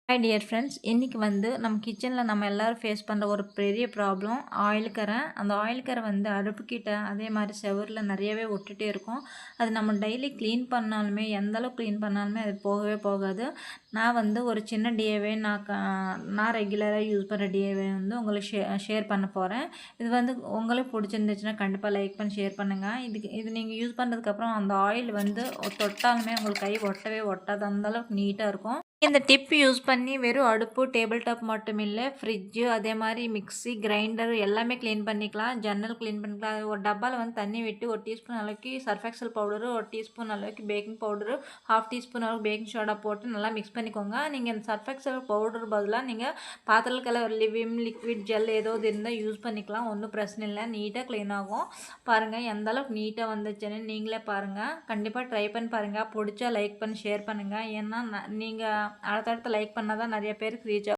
Hi dear friends, இன்றைக்கி நம்ம கிச்சனில் நம்ம எல்லோரும் ஃபேஸ் பண்ணுற ஒரு பெரிய ப்ராப்ளம் ஆயில் கரை. அந்த ஆயில் கரை அடுப்புக்கிட்ட அதே மாதிரி செவரில் நிறையவே ஒட்டுகிட்டே இருக்கும். அது நம்ம டெய்லி க்ளீன் பண்ணாலுமே எந்தளவுக்கு க்ளீன் பண்ணாலுமே அது போகவே போகாது. நான் ஒரு சின்ன டிஏவே நான் ரெகுலராக யூஸ் பண்ணுற டிஏவே உங்களுக்கு ஷேர் பண்ண போகிறேன். இது உங்களுக்கு பிடிச்சிருந்துச்சுன்னா கண்டிப்பாக லைக் பண்ணி ஷேர் பண்ணுங்கள். இது நீங்கள் யூஸ் பண்ணுறதுக்கப்புறம் அந்த ஆயில் தொட்டாலுமே உங்களுக்கு கை ஒட்டவே ஒட்டாது, அந்தளவுக்கு நீட்டாக இருக்கும். இந்த டிப் யூஸ் பண்ணி வெறும் அடுப்பு, டேபிள் டாப் மட்டும் இல்லை, ஃப்ரிட்ஜு, அதே மாதிரி மிக்ஸி, கிரைண்டர் எல்லாமே க்ளீன் பண்ணிக்கலாம். ஜன்னல் க்ளீன் பண்ணிக்கலாம். அது ஒரு டப்பாவில் தண்ணி விட்டு 1 டீஸ்பூன் அளவுக்கு சர்ஃப் எக்ஸல் பவுடரு, 1 டீஸ்பூன் அளவுக்கு பேக்கிங் பவுடரு, 1/2 டீஸ்பூன் அளவுக்கு பேக்கிங் சோடா போட்டு நல்லா மிக்ஸ் பண்ணிக்கோங்க. நீங்கள் இந்த சர்ஃப் எக்ஸல் பவுடர் பதிலாக நீங்கள் பாத்திரத்தில் விம் லிக்விட் ஜெல் ஏதோ இருந்தால் யூஸ் பண்ணிக்கலாம். ஒன்றும் பிரச்சனை இல்லை, நீட்டாக க்ளீன் ஆகும். பாருங்கள் எந்த அளவுக்கு நீட்டாக வந்துச்சுன்னு நீங்களே பாருங்கள். கண்டிப்பாக ட்ரை பண்ணி பாருங்கள். பிடிச்சா லைக் பண்ணி ஷேர் பண்ணுங்கள். ஏன்னா நீங்கள் அடுத்தடுத்து லைக் பண்ணால் தான் நிறைய பேருக்கு ரீச் ஆகும்.